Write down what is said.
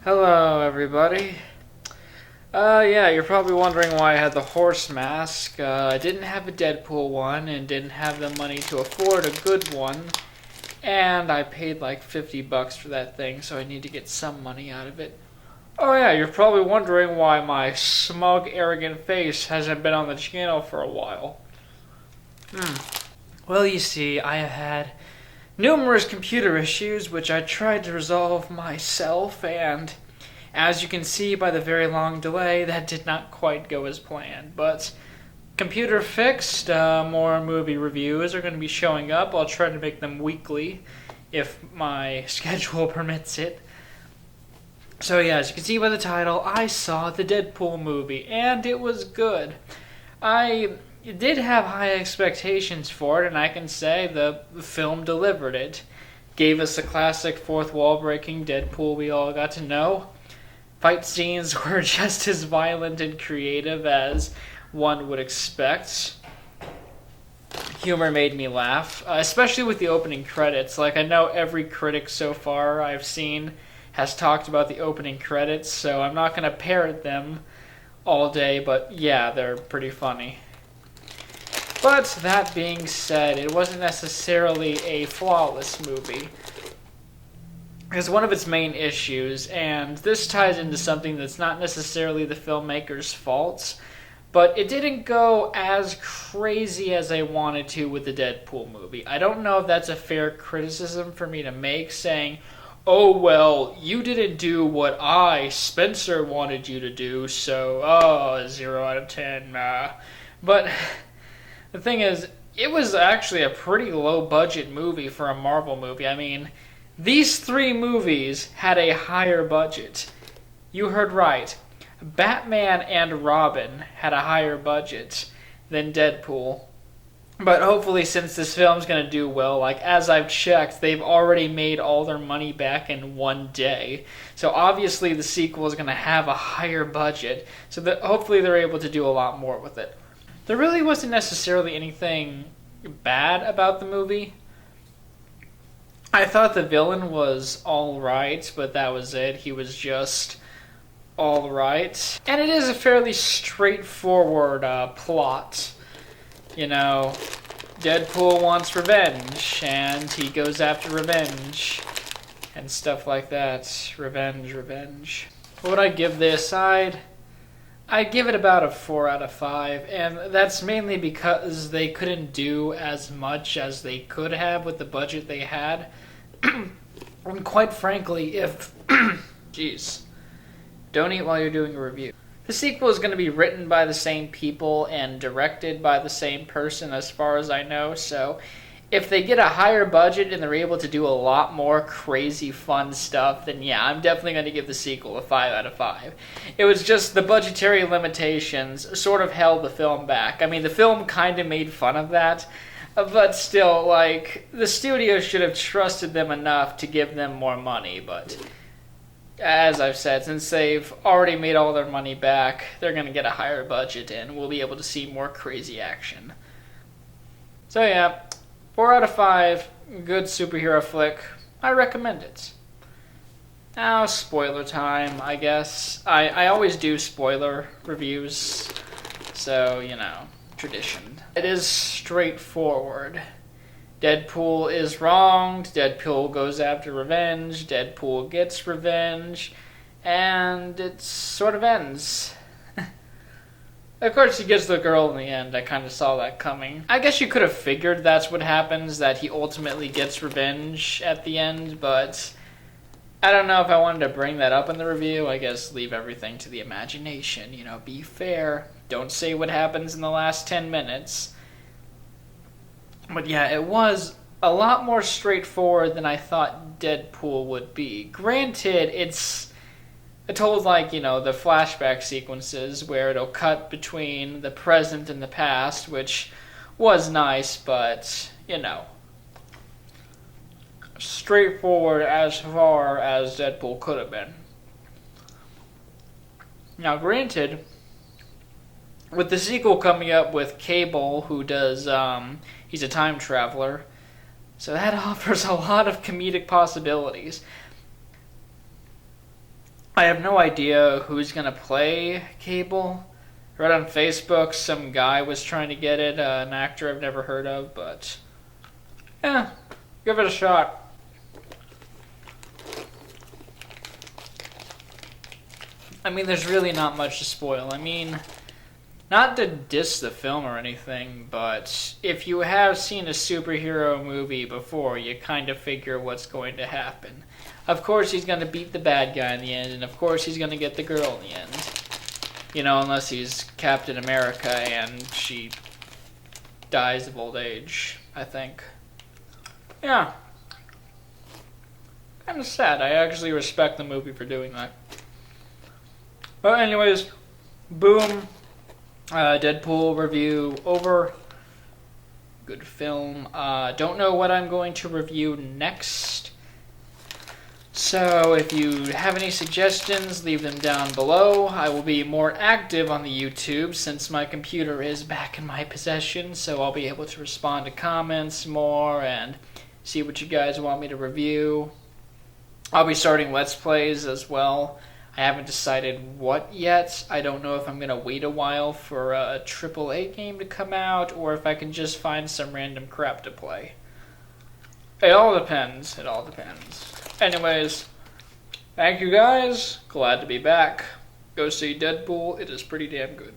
Hello, everybody. Yeah, you're probably wondering why I had the horse mask. I didn't have a Deadpool one and didn't have the money to afford a good one. And I paid like $50 for that thing, so I need to get some money out of it. Oh yeah, you're probably wondering why my smug, arrogant face hasn't been on the channel for a while. Well, you see, I have had numerous computer issues which I tried to resolve myself, and as you can see by the very long delay, that did not quite go as planned. But computer fixed, more movie reviews are going to be showing up. I'll try to make them weekly if my schedule permits it. So yeah, as you can see by the title, I saw the Deadpool movie, and it was good. I did have high expectations for it, and I can say the film delivered it. Gave us a classic fourth wall breaking Deadpool we all got to know. Fight scenes were just as violent and creative as one would expect. Humor made me laugh, especially with the opening credits. Like, I know every critic so far I've seen has talked about the opening credits, so I'm not going to parrot them all day, but yeah, they're pretty funny. But that being said, it wasn't necessarily a flawless movie. Because one of its main issues, and this ties into something that's not necessarily the filmmaker's fault, but it didn't go as crazy as I wanted to with the Deadpool movie. I don't know if that's a fair criticism for me to make, saying, oh, well, you didn't do what I, Spencer, wanted you to do, so, 0 out of 10. But the thing is, it was actually a pretty low-budget movie for a Marvel movie. I mean, these three movies had a higher budget. You heard right. Batman and Robin had a higher budget than Deadpool. But hopefully, since this film's going to do well, like, as I've checked, they've already made all their money back in one day. So obviously the sequel is going to have a higher budget, so that hopefully they're able to do a lot more with it. There really wasn't necessarily anything bad about the movie. I thought the villain was alright, but that was it. He was just alright. And it is a fairly straightforward plot. You know, Deadpool wants revenge, and he goes after revenge, and stuff like that. Revenge. What would I give this? I'd give it about a 4 out of 5, and that's mainly because they couldn't do as much as they could have with the budget they had. And quite frankly, if... Jeez. Don't eat while you're doing a review. The sequel is going to be written by the same people and directed by the same person as far as I know, so if they get a higher budget and they're able to do a lot more crazy fun stuff, then yeah, I'm definitely going to give the sequel a 5 out of 5. It was just the budgetary limitations sort of held the film back. I mean, the film kind of made fun of that, but still, like, the studio should have trusted them enough to give them more money, but as I've said, since they've already made all their money back, they're going to get a higher budget and we'll be able to see more crazy action. So yeah, 4 out of 5, good superhero flick. I recommend it. Now, spoiler time, I guess. I always do spoiler reviews, so, you know, tradition. It is straightforward. Deadpool is wronged, Deadpool goes after revenge, Deadpool gets revenge, and it sort of ends. Of course, he gets the girl in the end. I kind of saw that coming. I guess you could have figured that's what happens, that he ultimately gets revenge at the end, but I don't know if I wanted to bring that up in the review. I guess leave everything to the imagination, you know, be fair. Don't say what happens in the last 10 minutes. But yeah, it was a lot more straightforward than I thought Deadpool would be. Granted, it's told like, you know, the flashback sequences where it'll cut between the present and the past, which was nice, but, you know, straightforward as far as Deadpool could have been. Now, granted, with the sequel coming up with Cable, who does, he's a time traveler, So that offers a lot of comedic possibilities. I have no idea who's going to play Cable. I read on Facebook some guy was trying to get it, an actor I've never heard of, but yeah, give it a shot. I mean, there's really not much to spoil. I mean, not to diss the film or anything, but if you have seen a superhero movie before, you kind of figure what's going to happen. Of course he's going to beat the bad guy in the end, and of course he's going to get the girl in the end. You know, unless he's Captain America and she dies of old age, I think. Yeah. Kind of sad. I actually respect the movie for doing that. But anyways, boom. Deadpool review over. Good film. Don't know what I'm going to review next. So if you have any suggestions, leave them down below. I will be more active on the YouTube since my computer is back in my possession, so I'll be able to respond to comments more and see what you guys want me to review. I'll be starting Let's Plays as well. I haven't decided what yet. I don't know if I'm going to wait a while for a AAA game to come out or if I can just find some random crap to play. It all depends. It all depends. Anyways, thank you guys. Glad to be back. Go see Deadpool. It is pretty damn good.